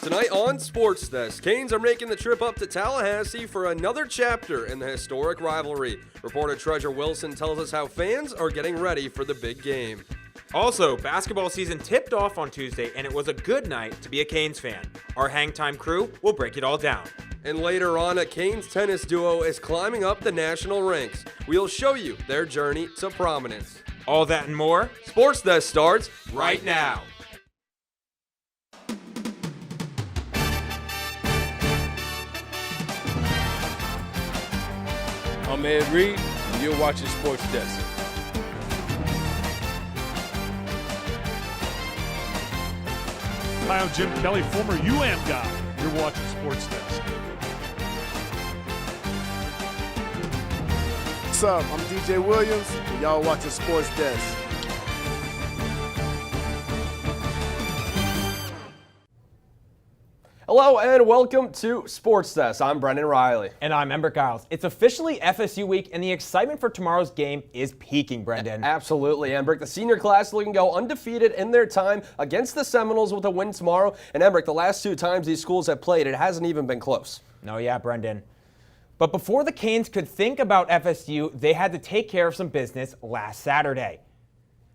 Tonight on SportsDesk, Canes are making the trip up to Tallahassee for another chapter in the historic rivalry. Reporter Treasure Wilson tells us how fans are getting ready for the big game. Also, basketball season tipped off on Tuesday, and it was a good night to be a Canes fan. Our Hang Time crew will break it all down. And later on, a Canes tennis duo is climbing up the national ranks. We'll show you their journey to prominence. All that and more, SportsDesk starts right now. I'm Ed Reed, and you're watching SportsDesk. Hi, I'm Jim Kelly, former guy. You're watching SportsDesk. What's up? I'm DJ Williams, and y'all watching SportsDesk. Hello and welcome to SportsDesk. I'm Brendan Riley. And I'm Ember Giles. It's officially FSU week, and the excitement for tomorrow's game is peaking, Brendan. Absolutely, Embrick. The senior class looking to go undefeated in their time against the Seminoles with a win tomorrow. And Embrick, the last two times these schools have played, it hasn't even been close. No, yeah, Brendan. But before the Canes could think about FSU, they had to take care of some business last Saturday.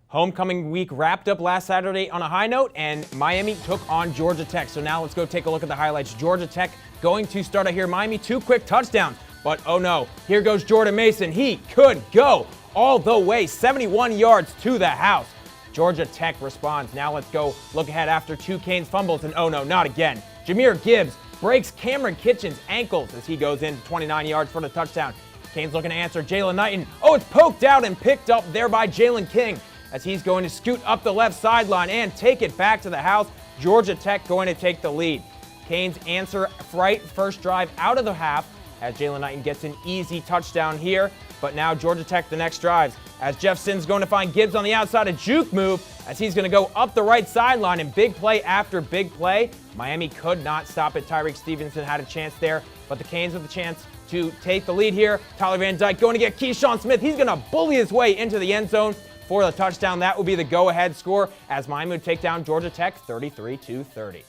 Homecoming week wrapped up last Saturday on a high note, and Miami took on Georgia Tech. So now let's go take a look at the highlights. Georgia Tech going to start out here. Miami, 2 quick touchdowns. But oh no, here goes Jordan Mason. He could go all the way, 71 yards to the house. Georgia Tech responds. Now let's go look ahead after 2 Canes fumbles, and oh no, not again. Jahmyr Gibbs breaks Cameron Kitchen's ankles as he goes in 29 yards for the touchdown. Canes looking to answer. Jalen Knighton. Oh, it's poked out and picked up there by Jalen King, as he's going to scoot up the left sideline and take it back to the house. Georgia Tech going to take the lead. Canes answer right first drive out of the half as Jalen Knighton gets an easy touchdown here. But now Georgia Tech the next drives as Jeff Sims going to find Gibbs on the outside, a juke move as he's going to go up the right sideline, and big play after big play. Miami could not stop it. Tyreek Stevenson had a chance there, but the Canes with the chance to take the lead here. Tyler Van Dyke going to get Keyshawn Smith. He's going to bully his way into the end zone for the touchdown. That will be the go-ahead score as Miami would take down Georgia Tech 33-30.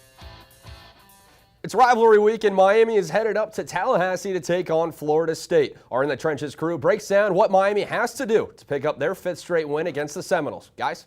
It's rivalry week, and Miami is headed up to Tallahassee to take on Florida State. Our In the Trenches crew breaks down what Miami has to do to pick up their 5th straight win against the Seminoles. Guys?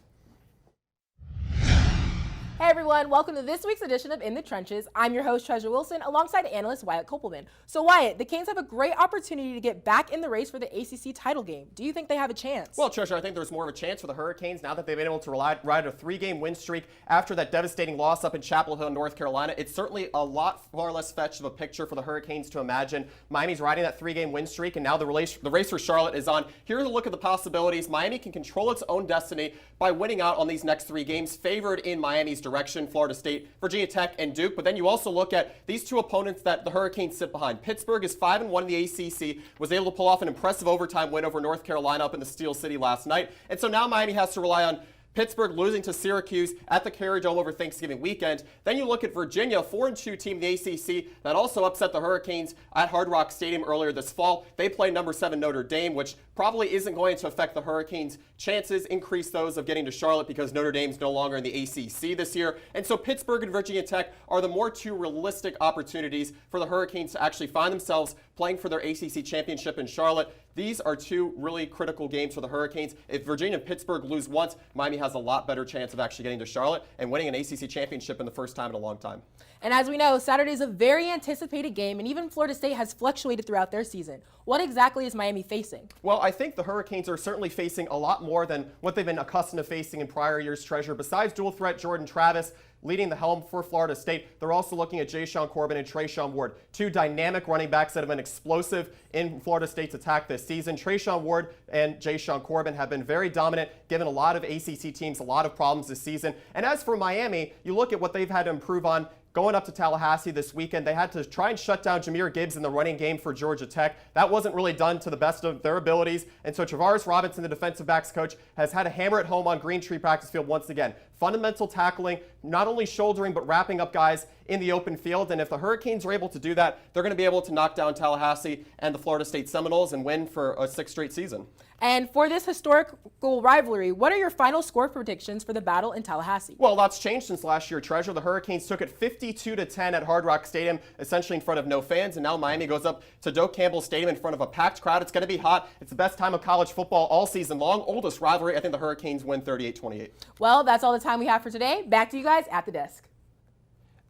Hey everyone, welcome to this week's edition of In the Trenches. I'm your host, Treasure Wilson, alongside analyst Wyatt Kopelman. So Wyatt, the Canes have a great opportunity to get back in the race for the ACC title game. Do you think they have a chance? Well, Treasure, I think there's more of a chance for the Hurricanes now that they've been able to ride a 3-game win streak after that devastating loss up in Chapel Hill, North Carolina. It's certainly a lot far less fetched of a picture for the Hurricanes to imagine. Miami's riding that 3-game win streak, and now the race for Charlotte is on. Here's a look at the possibilities. Miami can control its own destiny by winning out on these next 3 games, favored in Miami's direction, Florida State, Virginia Tech, and Duke. But then you also look at these 2 opponents that the Hurricanes sit behind. Pittsburgh is 5-1 in the ACC, was able to pull off an impressive overtime win over North Carolina up in the Steel City last night. And so now Miami has to rely on Pittsburgh losing to Syracuse at the Carrier Dome over Thanksgiving weekend. Then you look at Virginia, a 4-2 team in the ACC that also upset the Hurricanes at Hard Rock Stadium earlier this fall. They play number 7 Notre Dame, which probably isn't going to affect the Hurricanes' chances, increase those of getting to Charlotte because Notre Dame's no longer in the ACC this year. And so Pittsburgh and Virginia Tech are the more 2 realistic opportunities for the Hurricanes to actually find themselves playing for their ACC championship in Charlotte. These are 2 really critical games for the Hurricanes. If Virginia and Pittsburgh lose once, Miami has a lot better chance of actually getting to Charlotte and winning an ACC championship in the first time in a long time. And as we know, Saturday is a very anticipated game, and even Florida State has fluctuated throughout their season. What exactly is Miami facing? Well, I think the Hurricanes are certainly facing a lot more than what they've been accustomed to facing in prior years, Treasure. Besides dual threat Jordan Travis leading the helm for Florida State, they're also looking at Jayshon Corbin and Trayshawn Ward, 2 dynamic running backs that have been explosive in Florida State's attack this season. Trayshawn Ward and Jayshon Corbin have been very dominant, given a lot of ACC teams a lot of problems this season. And as for Miami, you look at what they've had to improve on. Going up to Tallahassee this weekend, they had to try and shut down Jahmyr Gibbs in the running game for Georgia Tech. That wasn't really done to the best of their abilities. And so Travaris Robinson, the defensive backs coach, has had to hammer it home on Green Tree practice field once again. fundamental tackling, not only shouldering but wrapping up guys in the open field. And if the Hurricanes are able to do that, they're going to be able to knock down Tallahassee and the Florida State Seminoles and win for a 6th straight season. And for this historical rivalry, what are your final score predictions for the battle in Tallahassee? Well, lots changed since last year, Treasure. The Hurricanes took it 52-10 at Hard Rock Stadium, essentially in front of no fans, and now Miami goes up to Doak Campbell Stadium in front of a packed crowd. It's going to be hot. It's the best time of college football all season long. Oldest rivalry. I think the Hurricanes win 38-28. Well, that's all the time we have for today. Back to you guys at the desk.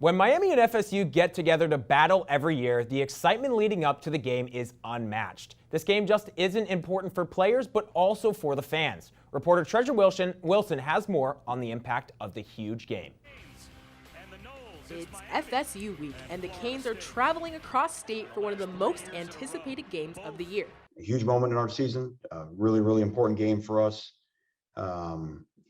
When Miami and FSU get together to battle every year, the excitement leading up to the game is unmatched. This game just isn't important for players, but also for the fans. Reporter Treasure Wilson has more on the impact of the huge game. It's FSU week, and the Canes are traveling across state for one of the most anticipated games of the year. A huge moment in our season, a really, really important game for us.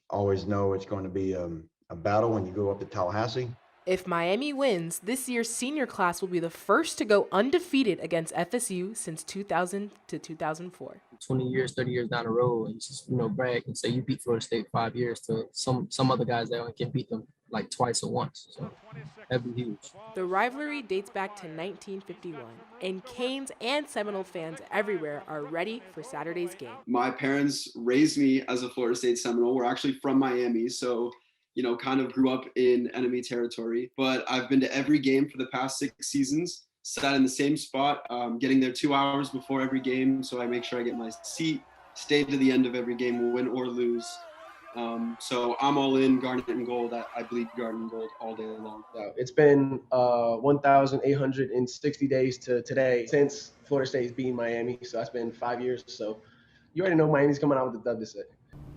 Always know it's going to be a battle when you go up to Tallahassee. If Miami wins, this year's senior class will be the first to go undefeated against FSU since 2000 to 2004. 20 years, 30 years down the road, and just, brag and say you beat Florida State 5 years to some other guys that can beat them like twice or once. So that'd be huge. The rivalry dates back to 1951, and Canes and Seminole fans everywhere are ready for Saturday's game. My parents raised me as a Florida State Seminole. We're actually from Miami, so kind of grew up in enemy territory, but I've been to every game for the past 6 seasons, sat in the same spot, getting there 2 hours before every game. So I make sure I get my seat, stay to the end of every game, win or lose. So I'm all in garnet and gold. I bleed garnet and gold all day long. It's been 1,860 days to today since Florida State's beating Miami. So that's been 5 years. So you already know Miami's coming out with the dub this day.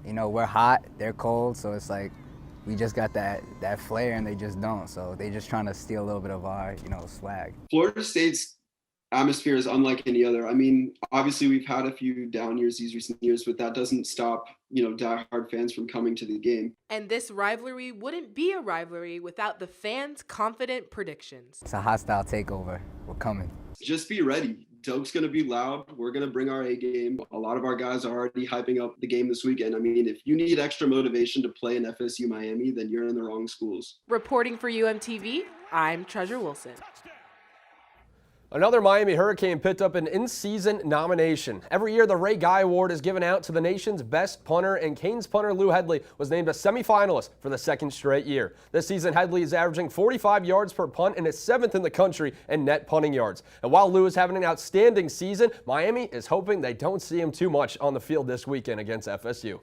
We're hot, they're cold, so it's like, we just got that flair and they just don't. So they just trying to steal a little bit of our, swag. Florida State's atmosphere is unlike any other. I mean, obviously we've had a few down years these recent years, but that doesn't stop, diehard fans from coming to the game. And this rivalry wouldn't be a rivalry without the fans' confident predictions. It's a hostile takeover. We're coming. Just be ready. Doak's going to be loud. We're going to bring our A game. A lot of our guys are already hyping up the game this weekend. I mean, if you need extra motivation to play in FSU Miami, then you're in the wrong schools. Reporting for UMTV, I'm Treasure Wilson. Another Miami Hurricane picked up an in-season nomination. Every year, the Ray Guy Award is given out to the nation's best punter, and Canes punter Lou Headley was named a semifinalist for the 2nd straight year. This season, Headley is averaging 45 yards per punt and is 7th in the country in net punting yards. And while Lou is having an outstanding season, Miami is hoping they don't see him too much on the field this weekend against FSU.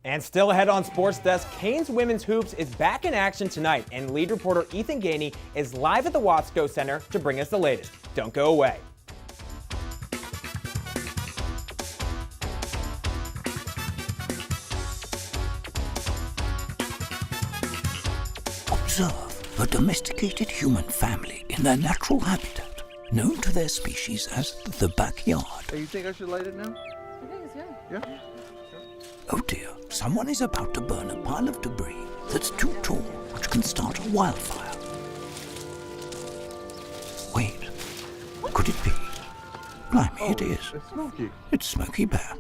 And still ahead on SportsDesk, Canes Women's Hoops is back in action tonight, and lead reporter Ethan Gainey is live at the Watsco Center to bring us the latest. Don't go away. Observe a domesticated human family in their natural habitat, known to their species as the backyard. Hey, you think I should light it now? I think it's good. Yeah. Oh dear, someone is about to burn a pile of debris that's too tall, which can start a wildfire. Wait, could it be? Blimey, it is. It's Smokey. It's Smokey Bear.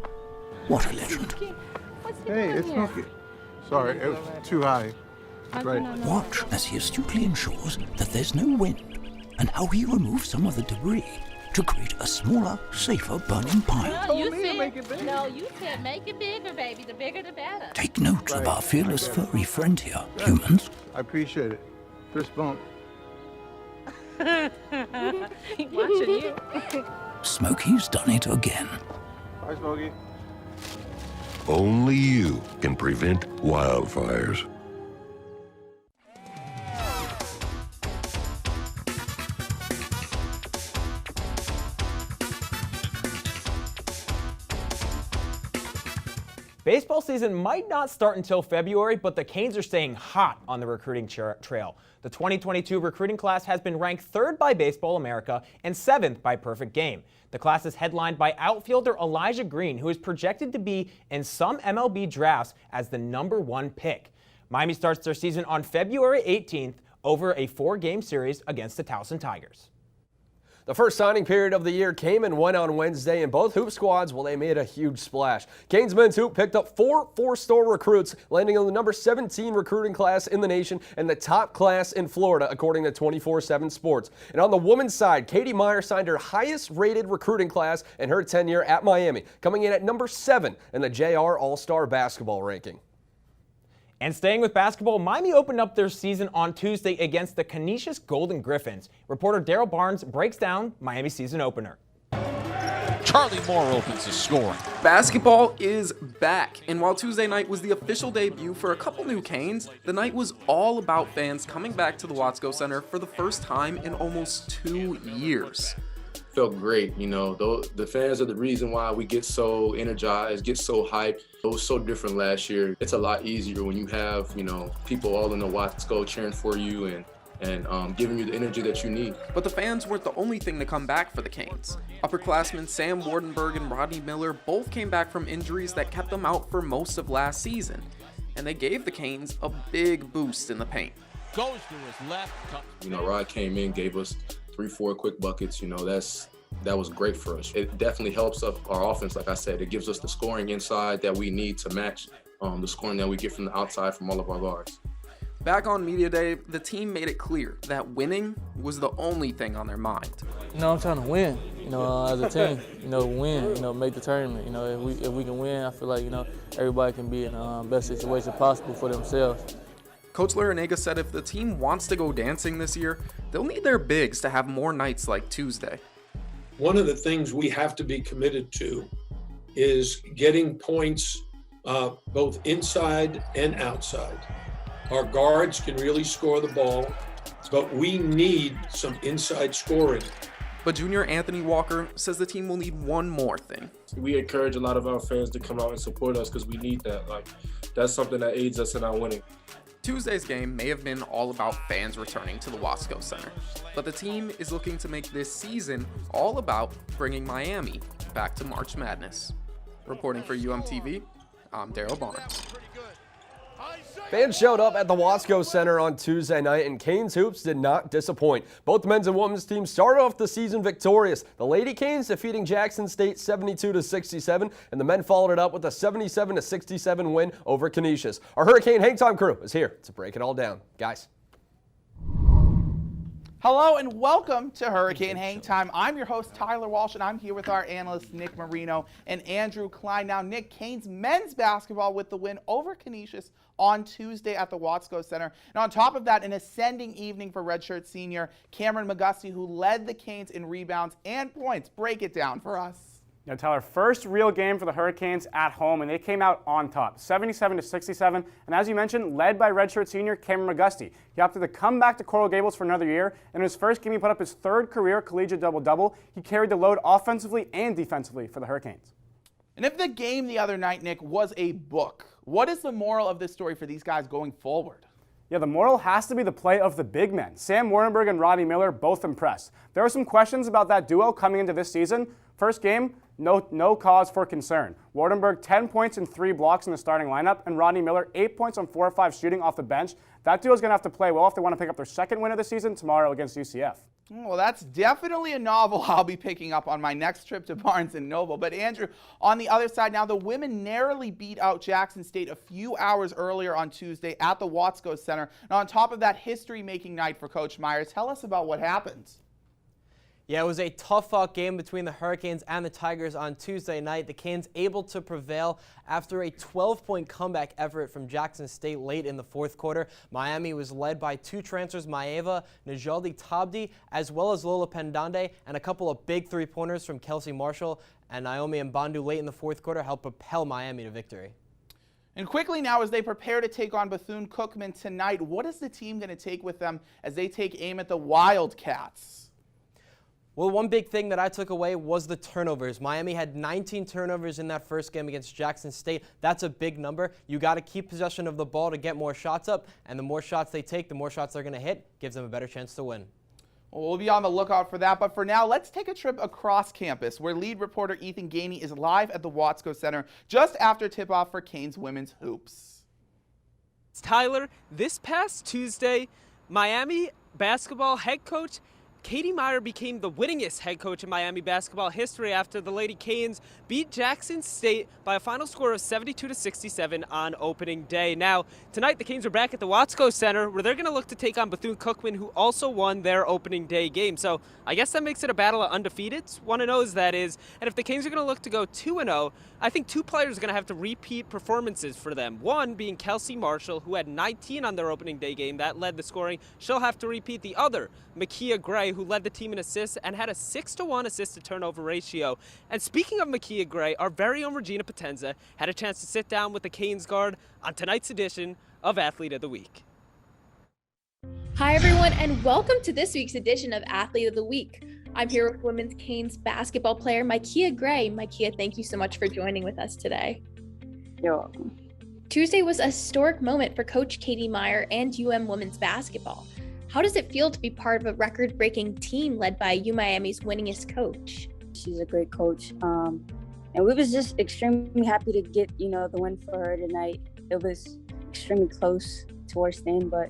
What a legend. Hey, it's Smokey. Sorry, it was too high. Right. Watch as he astutely ensures that there's no wind, and how he removes some of the debris to create a smaller, safer burning pile. No, you said make it bigger, baby. The bigger, the better. Take note of our fearless furry friend here, humans. I appreciate it. Fist bump. Watching you. Smokey's done it again. Bye, Smokey. Only you can prevent wildfires. Baseball season might not start until February, but the Canes are staying hot on the recruiting trail. The 2022 recruiting class has been ranked 3rd by Baseball America and 7th by Perfect Game. The class is headlined by outfielder Elijah Green, who is projected to be in some MLB drafts as the #1 pick. Miami starts their season on February 18th over a 4-game series against the Towson Tigers. The first signing period of the year came and went on Wednesday, and both hoop squads, well, they made a huge splash. Canes men's hoop picked up 4 four-star recruits, landing on the number 17 recruiting class in the nation and the top class in Florida, according to 24/7 Sports. And on the women's side, Katie Meyer signed her highest-rated recruiting class in her tenure at Miami, coming in at number 7 in the JR All-Star basketball ranking. And staying with basketball, Miami opened up their season on Tuesday against the Canisius Golden Griffins. Reporter Daryl Barnes breaks down Miami's season opener. Charlie Moore opens the scoring. Basketball is back, and while Tuesday night was the official debut for a couple new Canes, the night was all about fans coming back to the Watsco Center for the first time in almost 2 years. Felt great, you know, the fans are the reason why we get so energized, get so hyped. It was so different last year. It's a lot easier when you have, you know, people all in the Watsco cheering for you and giving you the energy that you need. But the fans weren't the only thing to come back for the Canes. Upperclassmen Sam Wardenberg and Rodney Miller both came back from injuries that kept them out for most of last season, and they gave the Canes a big boost in the paint. Goes to his left. You know, Rod came in, gave us 3-4 quick buckets. You know, that was great for us. It definitely helps up our offense. Like I said, it gives us the scoring inside that we need to match the scoring that we get from the outside from all of our guards. Back on media day, the team made it clear that winning was the only thing on their mind. You know, I'm trying to win, you know, as a team, you know, win, you know, make the tournament. You know, if we can win, I feel like, you know, everybody can be in the best situation possible for themselves. Coach Larinaga said if the team wants to go dancing this year, they'll need their bigs to have more nights like Tuesday. One of the things we have to be committed to is getting points both inside and outside. Our guards can really score the ball, but we need some inside scoring. But junior Anthony Walker says the team will need one more thing. We encourage a lot of our fans to come out and support us because we need that. Like, that's something that aids us in our winning. Tuesday's game may have been all about fans returning to the Watsco Center, but the team is looking to make this season all about bringing Miami back to March Madness. Reporting for UMTV, I'm Daryl Barnes. Fans showed up at the Watsco Center on Tuesday night, and Canes hoops did not disappoint. Both men's and women's teams started off the season victorious. The Lady Canes defeating Jackson State 72-67, and the men followed it up with a 77-67 win over Canisius. Our Hurricane Hang Time crew is here to break it all down. Guys. Hello and welcome to Hurricane Hang Time. I'm your host, Tyler Walsh, and I'm here with our analysts, Nick Marino and Andrew Klein. Now, Nick, Canes men's basketball with the win over Canisius on Tuesday at the Watsco Center. And on top of that, an ascending evening for redshirt senior Cameron McGusty, who led the Canes in rebounds and points. Break it down for us. Now, Tyler, first real game for the Hurricanes at home, and they came out on top, 77-67, and as you mentioned, led by redshirt senior Cameron McGusty. He opted to come back to Coral Gables for another year, and in his first game, he put up his third career collegiate double-double. He carried the load offensively and defensively for the Hurricanes. And if the game the other night, Nick, was a book, what is the moral of this story for these guys going forward? Yeah, the moral has to be the play of the big men. Sam Wardenberg and Rodney Miller both impressed. There are some questions about that duo coming into this season. First game, no cause for concern. Wardenberg 10 points and 3 blocks in the starting lineup, and Rodney Miller 8 points on 4 or 5 shooting off the bench. That duo is going to have to play well if they want to pick up their second win of the season tomorrow against UCF. Well, that's definitely a novel I'll be picking up on my next trip to Barnes & Noble. But Andrew, on the other side now, the women narrowly beat out Jackson State a few hours earlier on Tuesday at the Watsco Center. And on top of that, history-making night for Coach Meyer. Tell us about what happened. Yeah, it was a tough-fought game between the Hurricanes and the Tigers on Tuesday night. The Canes able to prevail after a 12-point comeback effort from Jackson State late in the fourth quarter. Miami was led by 2 transfers, Maeva Najaldi Tabdi, as well as Lola Pendande, and a couple of big three-pointers from Kelsey Marshall and Naomi Mbandu late in the fourth quarter helped propel Miami to victory. And quickly now, as they prepare to take on Bethune-Cookman tonight, what is the team going to take with them as they take aim at the Wildcats? Well, one big thing that I took away was the turnovers. Miami had 19 turnovers in that first game against Jackson State. That's a big number. You got to keep possession of the ball to get more shots up, and the more shots they take, the more shots they're going to hit, gives them a better chance to win. Well, we'll be on the lookout for that, but for now, let's take a trip across campus where lead reporter Ethan Gainey is live at the Watsco Center just after tip-off for Canes women's hoops. Tyler, this past Tuesday, Miami basketball head coach Katie Meyer became the winningest head coach in Miami basketball history after the Lady Canes beat Jackson State by a final score of 72-67 on opening day. Now, tonight the Canes are back at the Watsco Center where they're going to look to take on Bethune-Cookman, who also won their opening day game. So I guess that makes it a battle of undefeateds, 1-0s that is. And if the Canes are going to look to go 2-0, I think two players are going to have to repeat performances for them. One being Kelsey Marshall, who had 19 on their opening day game. That led the scoring. She'll have to repeat. The other, Makia Gray, who led the team in assists and had a 6-to-1 assist-to-turnover ratio. And speaking of Makia Gray, our very own Regina Potenza had a chance to sit down with the Canes guard on tonight's edition of Athlete of the Week. Hi, everyone, and welcome to this week's edition of Athlete of the Week. I'm here with Women's Canes basketball player Makia Gray. Makia, thank you so much for joining with us today. You're welcome. Tuesday was a historic moment for Coach Katie Meyer and UM women's basketball. How does it feel to be part of a record-breaking team led by Miami's winningest coach? She's a great coach, and we was just extremely happy to get, the win for her tonight. It was extremely close towards the end, but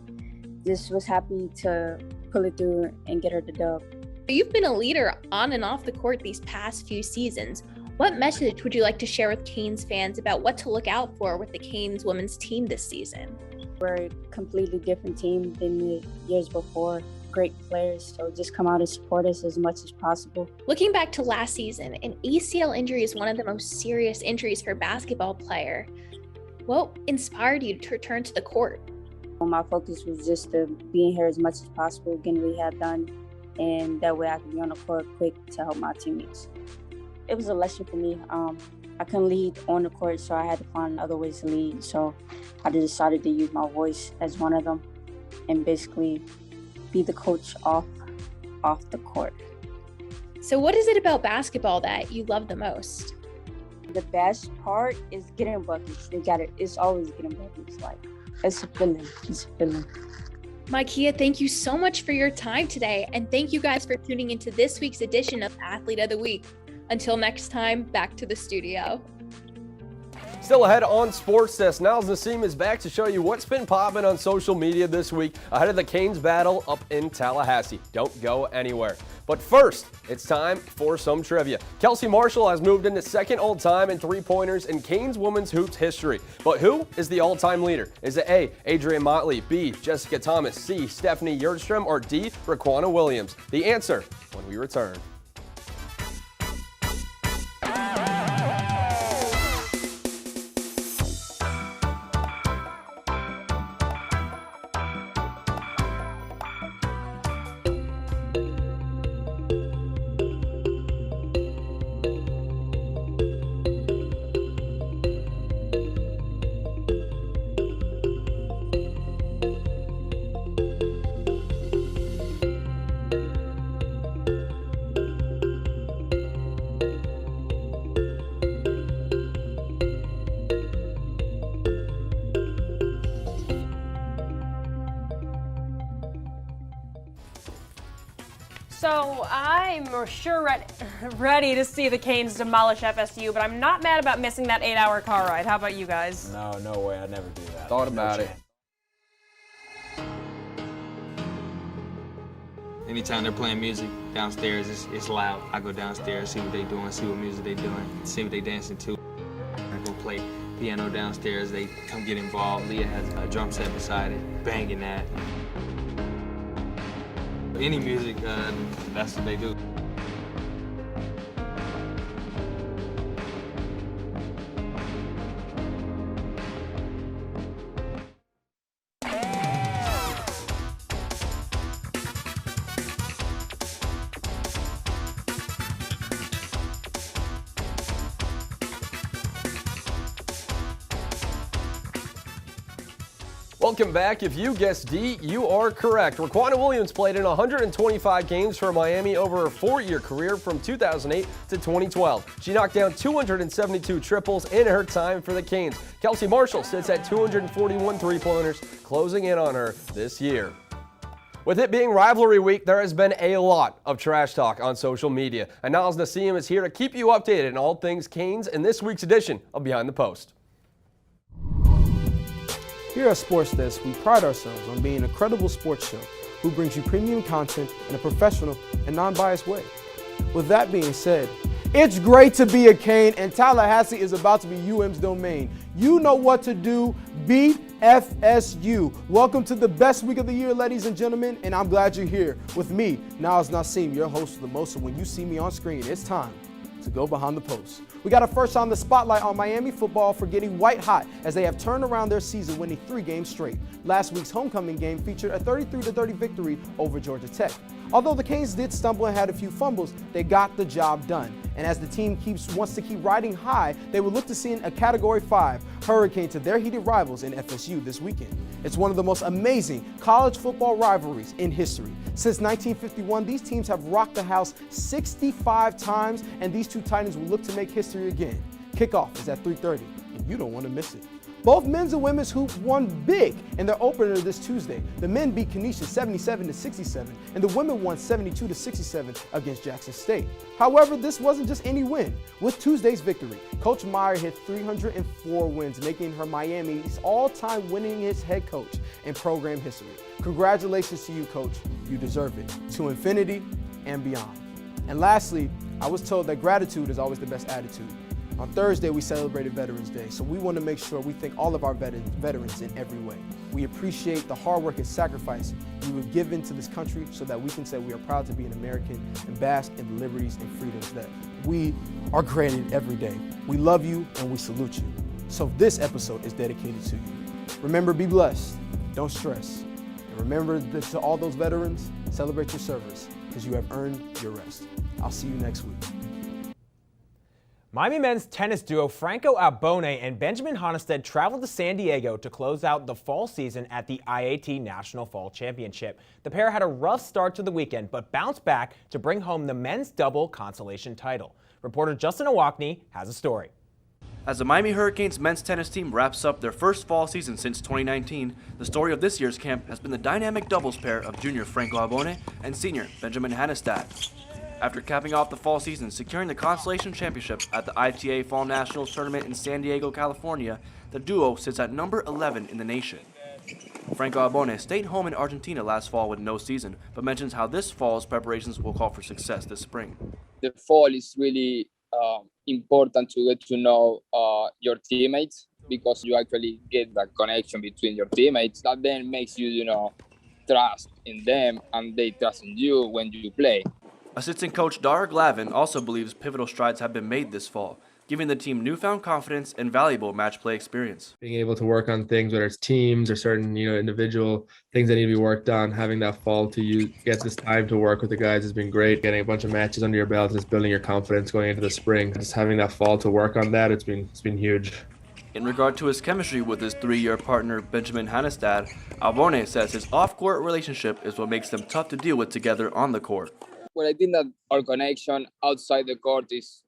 just was happy to pull it through and get her the dub. You've been a leader on and off the court these past few seasons. What message would you like to share with Canes fans about what to look out for with the Canes women's team this season? We're a completely different team than the years before. Great players, so just come out and support us as much as possible. Looking back to last season, an ACL injury is one of the most serious injuries for a basketball player. What inspired you to return to the court? My focus was just to be in here as much as possible, getting rehab done, and that way I could be on the court quick to help my teammates. It was a lesson for me. I couldn't lead on the court, so I had to find other ways to lead. So I decided to use my voice as one of them and basically be the coach off the court. So what is it about basketball that you love the most? The best part is getting buckets. It's always getting buckets. It's a feeling. It's a feeling. Makia, thank you so much for your time today. And thank you guys for tuning into this week's edition of Athlete of the Week. Until next time, back to the studio. Still ahead on SportsDesk, Niles Nassim is back to show you what's been popping on social media this week ahead of the Canes battle up in Tallahassee. Don't go anywhere. But first, it's time for some trivia. Kelsey Marshall has moved into second all-time in three-pointers in Canes women's hoops history. But who is the all-time leader? Is it A, Adrian Motley, B, Jessica Thomas, C, Stephanie Yerdstrom, or D, Raquana Williams? The answer when we return. So I'm sure ready to see the Canes demolish FSU, but I'm not mad about missing that 8-hour car ride. How about you guys? No way. I'd never do that. Thought about it. Anytime they're playing music downstairs, it's loud. I go downstairs, see what they're doing, see what music they're doing, see what they're dancing to. I go play piano downstairs. They come get involved. Leah has a drum set beside it, banging that. Any music, that's what they do. Welcome back. If you guessed D, you are correct. Raquana Williams played in 125 games for Miami over her 4-year career from 2008 to 2012. She knocked down 272 triples in her time for the Canes. Kelsey Marshall sits at 241 three-pointers, closing in on her this year. With it being rivalry week, there has been a lot of trash talk on social media, and Niles Nassim is here to keep you updated on all things Canes in this week's edition of Behind the Post. Here at SportsDesk, we pride ourselves on being a credible sports show who brings you premium content in a professional and non-biased way. With that being said, it's great to be a Cane, and Tallahassee is about to be UM's domain. You know what to do. Beat FSU. Welcome to the best week of the year, ladies and gentlemen, and I'm glad you're here with me, Niles Nassim, your host for the most. So when you see me on screen, it's time to go behind the post. We got to first shine the spotlight on Miami football for getting white hot as they have turned around their season, winning 3 games straight. Last week's homecoming game featured a 33-30 victory over Georgia Tech. Although the Canes did stumble and had a few fumbles, they got the job done. And as the team wants to keep riding high, they will look to send a Category 5 Hurricane to their heated rivals in FSU this weekend. It's one of the most amazing college football rivalries in history. Since 1951, these teams have rocked the house 65 times, and these two Titans will look to make history again. Kickoff is at 3:30, and you don't want to miss it. Both men's and women's hoops won big in their opener this Tuesday. The men beat Canisius 77-67, and the women won 72-67 against Jackson State. However, this wasn't just any win. With Tuesday's victory, Coach Meyer hit 304 wins, making her Miami's all-time winningest head coach in program history. Congratulations to you, Coach. You deserve it. To infinity and beyond. And lastly, I was told that gratitude is always the best attitude. On Thursday, we celebrated Veterans Day, so we want to make sure we thank all of our veterans in every way. We appreciate the hard work and sacrifice you have given to this country so that we can say we are proud to be an American and bask in the liberties and freedoms that we are granted every day. We love you and we salute you. So this episode is dedicated to you. Remember, be blessed, don't stress. And remember that to all those veterans, celebrate your service because you have earned your rest. I'll see you next week. Miami men's tennis duo Franco Albone and Benjamin Honested traveled to San Diego to close out the fall season at the IAT National Fall Championship. The pair had a rough start to the weekend, but bounced back to bring home the men's double consolation title. Reporter Justin Awakni has a story. As the Miami Hurricanes men's tennis team wraps up their first fall season since 2019, the story of this year's camp has been the dynamic doubles pair of junior Franco Albone and senior Benjamin Honested. After capping off the fall season, securing the Consolation Championship at the ITA Fall Nationals Tournament in San Diego, California, the duo sits at number 11 in the nation. Franco Albone stayed home in Argentina last fall with no season, but mentions how this fall's preparations will call for success this spring. The fall is really important to get to know your teammates because you actually get that connection between your teammates that then makes you, trust in them and they trust in you when you play. Assistant coach Dara Glavin also believes pivotal strides have been made this fall, giving the team newfound confidence and valuable match play experience. Being able to work on things, whether it's teams or certain, individual things that need to be worked on, having that fall to get this time to work with the guys has been great. Getting a bunch of matches under your belt, just building your confidence going into the spring. Just having that fall to work on that, it's been huge. In regard to his chemistry with his 3-year partner Benjamin Honested, Albone says his off-court relationship is what makes them tough to deal with together on the court. Well, I think that our connection outside the court is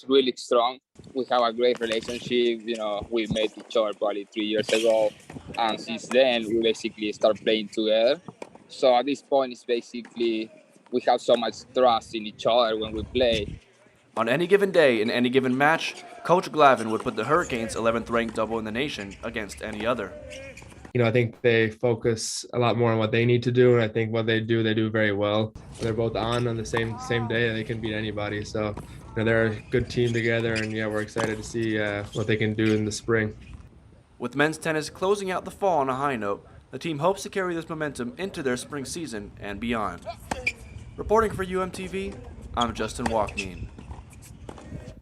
really strong. We have a great relationship. We met each other probably 3 years ago, and since then we basically start playing together. So at this point, it's basically we have so much trust in each other when we play. On any given day, in any given match, Coach Glavin would put the Hurricanes' 11th-ranked double in the nation against any other. I think they focus a lot more on what they need to do, and I think what they do very well. They're both on the same day, they can beat anybody. So they're a good team together, and we're excited to see what they can do in the spring. With men's tennis closing out the fall on a high note, the team hopes to carry this momentum into their spring season and beyond. Reporting for UMTV, I'm Justin Walkneen.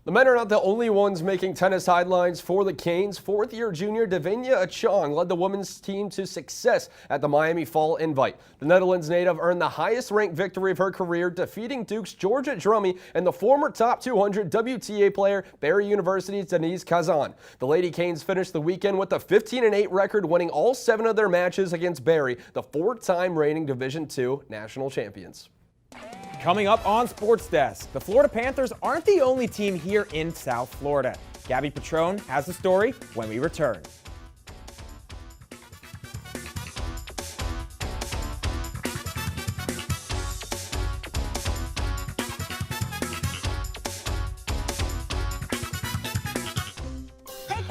The men are not the only ones making tennis headlines for the Canes. Fourth-year junior Davina Achong led the women's team to success at the Miami Fall Invite. The Netherlands native earned the highest-ranked victory of her career, defeating Duke's Georgia Drummy and the former top 200 WTA player, Barry University's Denise Kazan. The Lady Canes finished the weekend with a 15-8 record, winning all 7 of their matches against Barry, the 4-time reigning Division II national champions. Coming up on Sports Desk, the Florida Panthers aren't the only team here in South Florida. Gabby Petrone has the story when we return.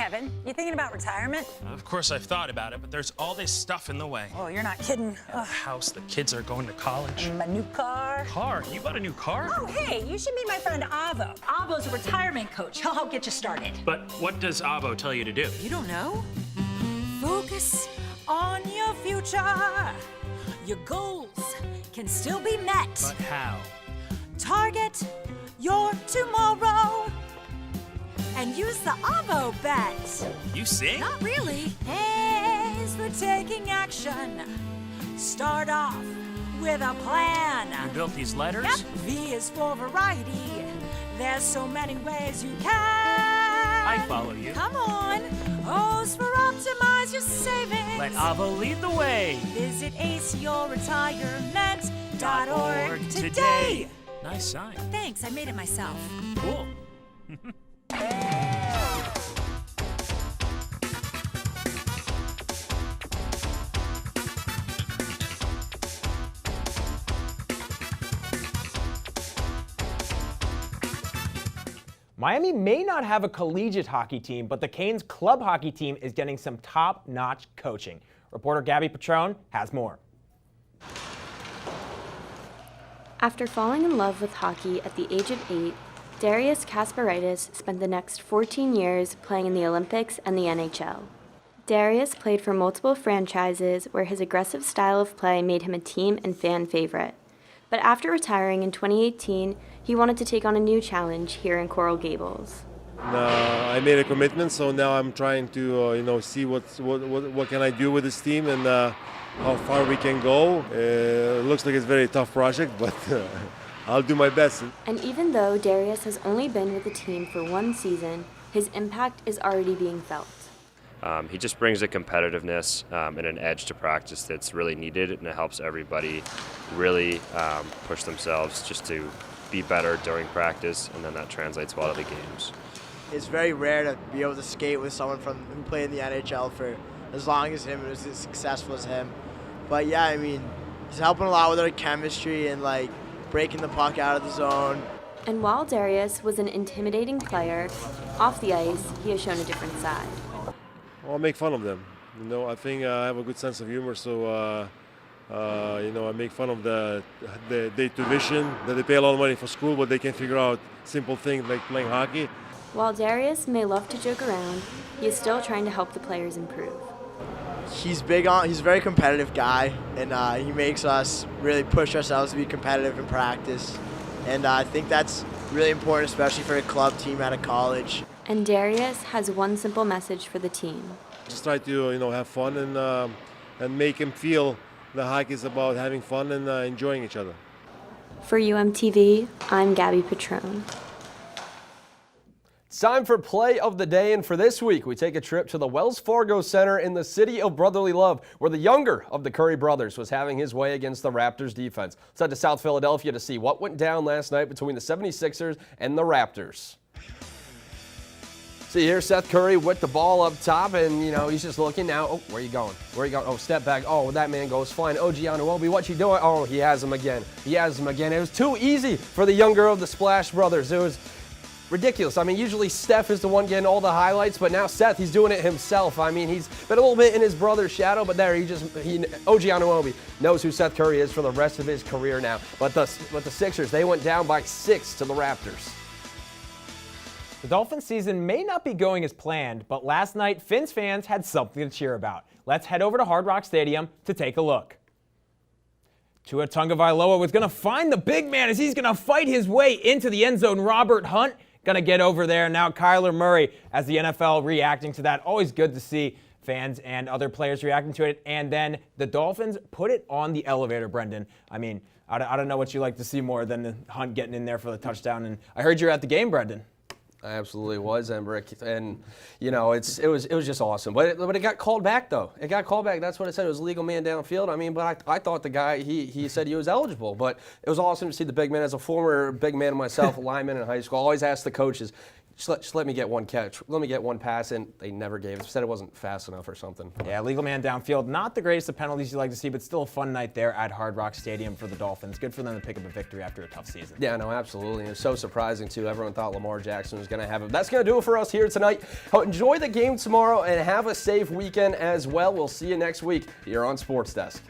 Kevin, you thinking about retirement? Of course I've thought about it, but there's all this stuff in the way. Oh, you're not kidding. The house, the kids are going to college. A new car. Car? You bought a new car? Oh, hey, you should meet my friend Avo. Avo's a retirement coach. He'll help get you started. But what does Avo tell you to do? You don't know? Focus on your future. Your goals can still be met. But how? Target your tomorrow and use the Avo bet. You sing? Not really. A is for taking action. Start off with a plan. You built these letters? Yep. V is for variety. There's so many ways you can. I follow you. Come on. O's for optimize your savings. Let Avo lead the way. Visit aceyourretirement.org today. Nice sign. Thanks, I made it myself. Cool. Miami may not have a collegiate hockey team, but the Canes club hockey team is getting some top-notch coaching. Reporter Gabby Petrone has more. After falling in love with hockey at the age of 8, Darius Kasparaitis spent the next 14 years playing in the Olympics and the NHL. Darius played for multiple franchises where his aggressive style of play made him a team and fan favorite. But after retiring in 2018, he wanted to take on a new challenge here in Coral Gables. I made a commitment, so now I'm trying to see what can I do with this team and how far we can go. It looks like it's a very tough project, but I'll do my best. And even though Darius has only been with the team for one season, his impact is already being felt. He just brings a competitiveness and an edge to practice that's really needed, and it helps everybody really push themselves just to be better during practice, and then that translates well to the games. It's very rare to be able to skate with someone who played in the NHL for as long as him and was as successful as him. But yeah, I mean, he's helping a lot with our chemistry and like breaking the puck out of the zone. And while Darius was an intimidating player, off the ice, he has shown a different side. I'll make fun of them. I think I have a good sense of humor, so I make fun of the tuition that they pay a lot of money for school, but they can figure out simple things like playing hockey. While Darius may love to joke around, he is still trying to help the players improve. He's a very competitive guy, and he makes us really push ourselves to be competitive in practice. And I think that's really important, especially for a club team at a college. And Darius has one simple message for the team. Just try to have fun and make him feel that hockey is about having fun and enjoying each other. For UMTV, I'm Gabby Petrone. It's time for Play of the Day, and for this week, we take a trip to the Wells Fargo Center in the city of brotherly love, where the younger of the Curry brothers was having his way against the Raptors defense. Let's head to South Philadelphia to see what went down last night between the 76ers and the Raptors. See here, Seth Curry with the ball up top, and, he's just looking now. Oh, where are you going? Where are you going? Oh, step back. Oh, that man goes flying. OG Anunoby, what you doing? Oh, he has him again. It was too easy for the younger of the Splash brothers. It was ridiculous. I mean, usually Steph is the one getting all the highlights, but now Seth, he's doing it himself. I mean, he's been a little bit in his brother's shadow, but there, OG Anunoby knows who Seth Curry is for the rest of his career now. But the Sixers, they went down by 6 to the Raptors. The Dolphins season may not be going as planned, but last night, Fins fans had something to cheer about. Let's head over to Hard Rock Stadium to take a look. Tua Tagovailoa was going to find the big man as he's going to fight his way into the end zone. Robert Hunt going to get over there. Now Kyler Murray as the NFL reacting to that. Always good to see fans and other players reacting to it. And then the Dolphins put it on the elevator, Brendan. I mean, I don't know what you like to see more than Hunt getting in there for the touchdown. And I heard you're at the game, Brendan. I absolutely was, Embrick, and it was just awesome. But it got called back though. It got called back. That's what it said. It was a legal man downfield. I mean, but I thought the guy he said he was eligible. But it was awesome to see the big man. As a former big man myself, a lineman in high school, I always ask the coaches, Just let me get one catch. Let me get one pass, and they never gave it. Said it wasn't fast enough or something. Yeah, legal man downfield. Not the greatest of penalties you like to see, but still a fun night there at Hard Rock Stadium for the Dolphins. Good for them to pick up a victory after a tough season. Yeah, no, absolutely. It was so surprising, too. Everyone thought Lamar Jackson was going to have it. That's going to do it for us here tonight. Enjoy the game tomorrow and have a safe weekend as well. We'll see you next week here on Sports Desk.